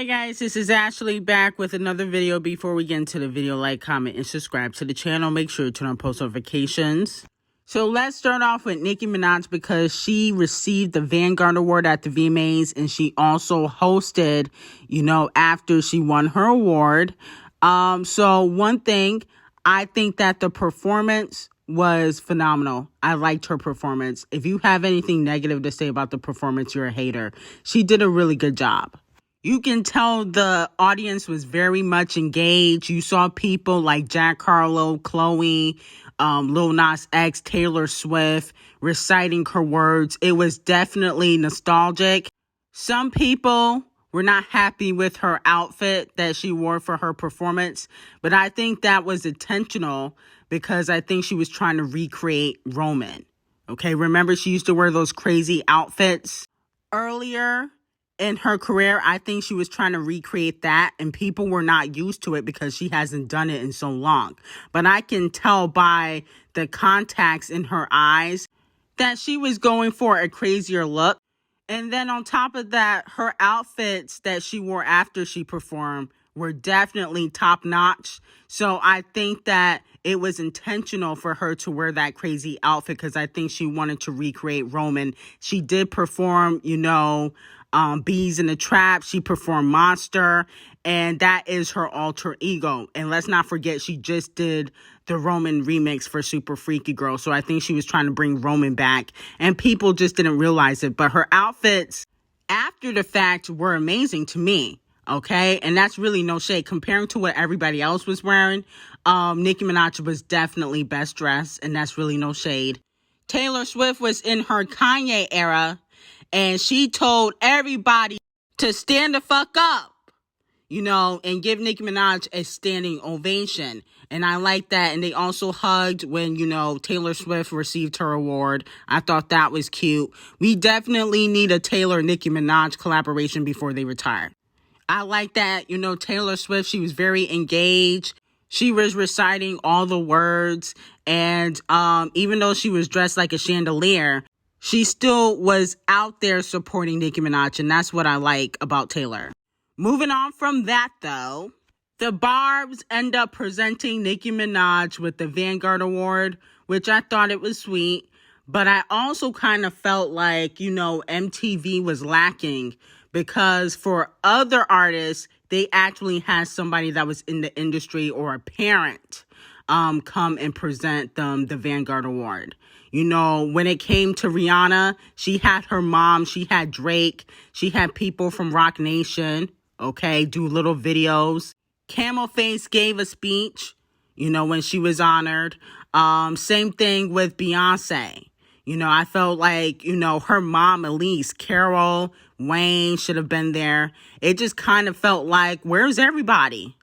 Hi guys, this is Ashley back with another video. Before we get into the video, like, comment, and subscribe to the channel. Make sure to turn on post notifications. So let's start off with Nicki Minaj because she received the Vanguard Award at the VMAs and she also hosted, after she won her award. So one thing, I think that the performance was phenomenal. I liked her performance. If you have anything negative to say about the performance, you're a hater. She did a really good job. You can tell the audience was very much engaged. You saw people like Jack Harlow, Chloe, Lil Nas X, Taylor Swift reciting her words. It was definitely nostalgic. Some people were not happy with her outfit that she wore for her performance, but I think that was intentional because I think she was trying to recreate Roman. Okay, remember she used to wear those crazy outfits earlier in her career. I think she was trying to recreate that and people were not used to it because she hasn't done it in so long. But I can tell by the contacts in her eyes that she was going for a crazier look. And then on top of that, her outfits that she wore after she performed were definitely top notch. So I think that it was intentional for her to wear that crazy outfit because I think she wanted to recreate Roman. She did perform, Bees in the Trap. She performed Monster, and that is her alter ego. And let's not forget, she just did the Roman remix for Super Freaky Girl. So I think she was trying to bring Roman back, and people just didn't realize it. But her outfits after the fact were amazing to me. Okay, and that's really no shade. Comparing to what everybody else was wearing, Nicki Minaj was definitely best dressed, and that's really no shade. Taylor Swift was in her Kanye era, and she told everybody to stand the fuck up, and give Nicki Minaj a standing ovation. And I like that. And they also hugged when, Taylor Swift received her award. I thought that was cute. We definitely need a Taylor-Nicki Minaj collaboration before they retire. I like that, Taylor Swift, she was very engaged. She was reciting all the words. And even though she was dressed like a chandelier, she still was out there supporting Nicki Minaj, and that's what I like about Taylor. Moving on from that, though, the Barbs end up presenting Nicki Minaj with the Vanguard Award, which I thought it was sweet. But I also kind of felt like, MTV was lacking because for other artists, they actually had somebody that was in the industry or a parent come and present them the Vanguard Award. When it came to Rihanna, she had her mom, she had Drake, she had people from Rock Nation, do little videos. Camel Face gave a speech, when she was honored. Same thing with Beyonce. I felt like, her mom, Elise, Carol, Wayne should have been there. It just kind of felt like, where's everybody?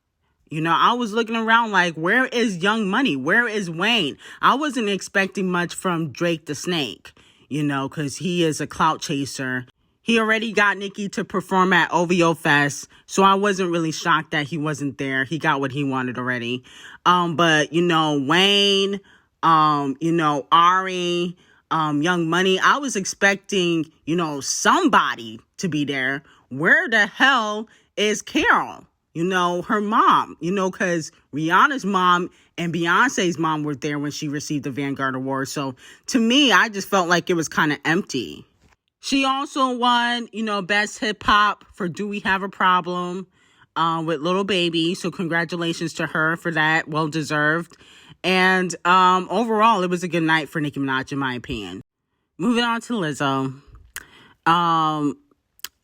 I was looking around like, where is Young Money? Where is Wayne? I wasn't expecting much from Drake the Snake, because he is a clout chaser. He already got Nicki to perform at OVO Fest, so I wasn't really shocked that he wasn't there. He got what he wanted already. But, Wayne, Ari, Young Money, I was expecting, somebody to be there. Where the hell is Carol? Her mom, because Rihanna's mom and Beyonce's mom were there when she received the Vanguard Award. So to me, I just felt like it was kind of empty. She also won, Best Hip Hop for Do We Have a Problem with Lil Baby. So congratulations to her for that. Well deserved. And overall, it was a good night for Nicki Minaj, in my opinion. Moving on to Lizzo.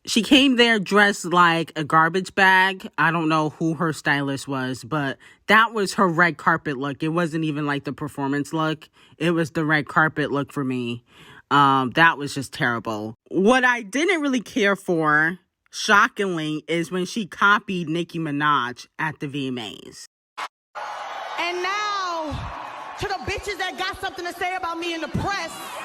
She came there dressed like a garbage bag. I don't know who her stylist was, but that was her red carpet look. It wasn't even like the performance look. It was the red carpet look for me. That was just terrible. What I didn't really care for, shockingly, is when she copied Nicki Minaj at the VMAs. And now, to the bitches that got something to say about me in the press.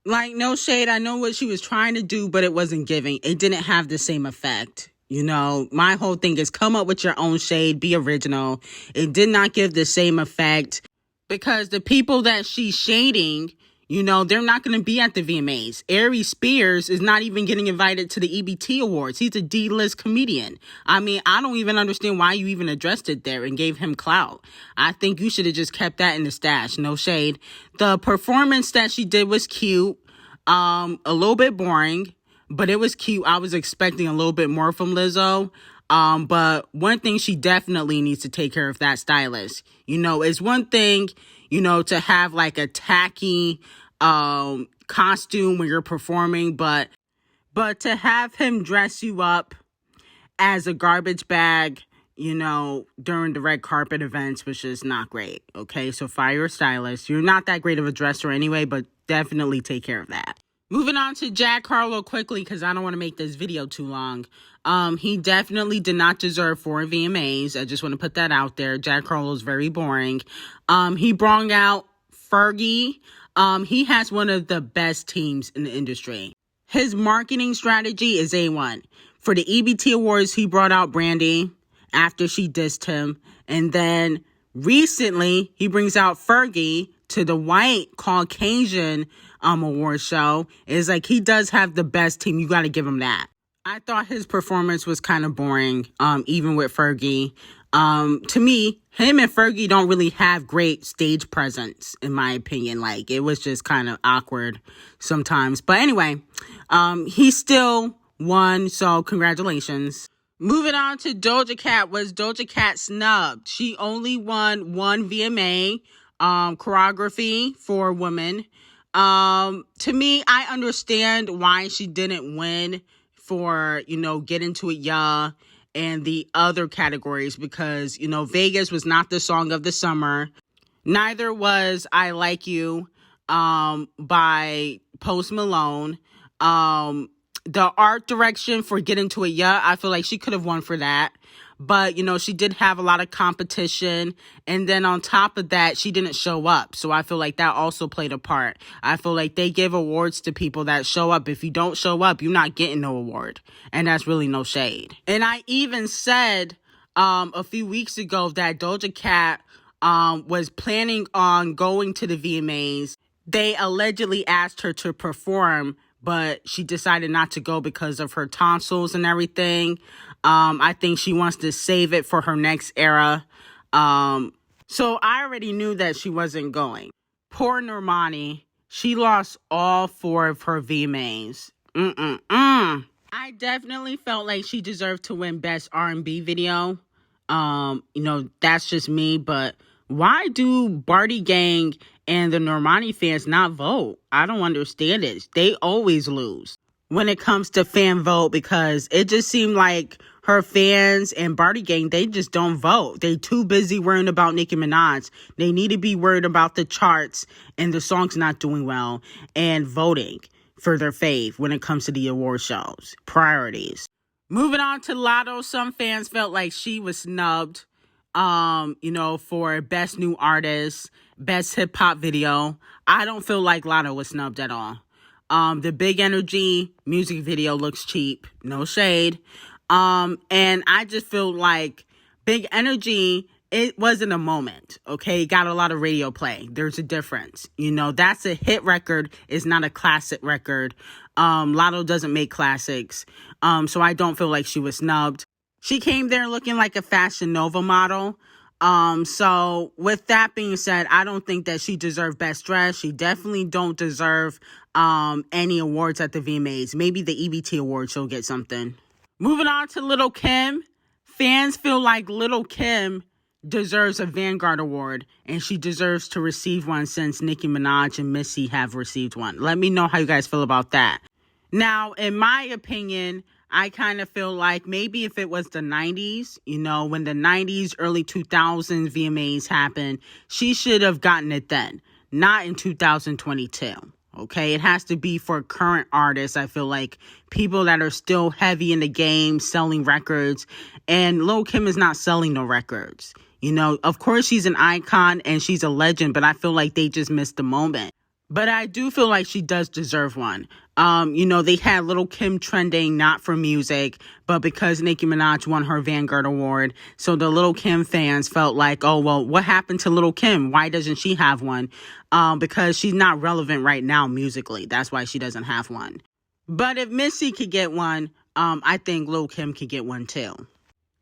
Like, no shade. I know what she was trying to do, but it wasn't giving. It didn't have the same effect. My whole thing is come up with your own shade, be original. It did not give the same effect because the people that she's shading, You know, they're not going to be at the VMAs. Aries Spears is not even getting invited to the EBT Awards. He's a D-list comedian. I mean, I don't even understand why you even addressed it there and gave him clout. I think you should have just kept that in the stash. No shade. The performance that she did was cute. A little bit boring, but it was cute. I was expecting a little bit more from Lizzo. But one thing she definitely needs to take care of that stylist. You know, it's one thing, you know, to have like a tacky costume when you're performing, but to have him dress you up as a garbage bag, you know, during the red carpet events was just not great. Okay, so fire your stylist. You're not that great of a dresser anyway, but definitely take care of that. Moving on to Jack Harlow quickly, because I don't want to make this video too long. He definitely did not deserve 4 VMAs. I just want to put that out there. Jack Harlow's very boring. He brought out Fergie. He has one of the best teams in the industry. His marketing strategy is A1. For the EBT Awards, he brought out Brandy after she dissed him. And then recently, he brings out Fergie to the white Caucasian award show. It's like he does have the best team. You got to give him that. I thought his performance was kind of boring, even with Fergie. To me, him and Fergie don't really have great stage presence, in my opinion. Like, it was just kind of awkward sometimes. But anyway, he still won, so congratulations. Moving on to Doja Cat. Was Doja Cat snubbed? She only won 1 VMA, choreography for women. To me, I understand why she didn't win for, you know, Get Into It, Yeah, and the other categories, because, you know, Vegas was not the song of the summer. Neither was I Like You, by Post Malone. The art direction for Get Into It, Yeah, I feel like she could have won for that. But, you know, she did have a lot of competition. And then on top of that, she didn't show up. So I feel like that also played a part. I feel like they give awards to people that show up. If you don't show up, you're not getting no award. And that's really no shade. And I even said a few weeks ago that Doja Cat was planning on going to the VMAs. They allegedly asked her to perform, but she decided not to go because of her tonsils and everything. I think she wants to save it for her next era. So I already knew that she wasn't going. Poor N0RMANI. She lost all 4 of her VMAs. I definitely felt like she deserved to win Best R&B Video. You know, that's just me, but why do Barty Gang and the N0RMANI fans not vote? I don't understand it. They always lose when it comes to fan vote, because it just seemed like her fans and Barty Gang, they just don't vote. They too busy worrying about Nicki Minaj. They need to be worried about the charts and the songs not doing well and voting for their fave when it comes to the award shows. Priorities. Moving on to Latto. Some fans felt like she was snubbed, you know, for Best New Artist, Best Hip Hop Video. I don't feel like Latto was snubbed at all. The Big Energy music video looks cheap. No shade. And I just feel like Big Energy, it wasn't a moment, okay? It got a lot of radio play. There's a difference. You know, that's a hit record. It's not a classic record. Latto doesn't make classics. So I don't feel like she was snubbed. She came there looking like a Fashion Nova model. So with that being said, I don't think that she deserved Best Dress. She definitely don't deserve any awards at the VMAs. Maybe the EBT Awards she'll get something. Moving on to Lil Kim. Fans feel like Lil Kim deserves a Vanguard Award, and she deserves to receive one since Nicki Minaj and Missy have received one. Let me know how you guys feel about that. Now, in my opinion, I kind of feel like maybe if it was the 90s, you know, when the 90s, early 2000s VMAs happened, she should have gotten it then, not in 2022. Okay, it has to be for current artists. I feel like people that are still heavy in the game, selling records. And Lil Kim is not selling no records. You know, of course she's an icon and she's a legend, but I feel like they just missed the moment. But I do feel like she does deserve one. You know, they had Lil Kim trending not for music, but because Nicki Minaj won her Vanguard Award. So the Lil Kim fans felt like, oh, well, what happened to Lil Kim? Why doesn't she have one? Because she's not relevant right now musically. That's why she doesn't have one. But if Missy could get one, I think Lil Kim could get one too.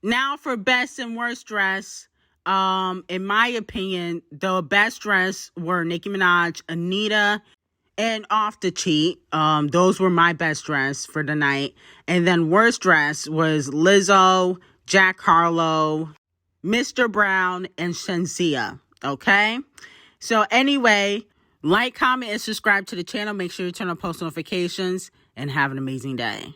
Now for best and worst dress. In my opinion, the best dress were Nicki Minaj, Anita, and Off the Cheat. Those were my best dress for the night. And then worst dress was Lizzo, Jack Harlow, Mr. Brown, and Shensia. Okay? So anyway, like, comment, and subscribe to the channel. Make sure you turn on post notifications. And have an amazing day.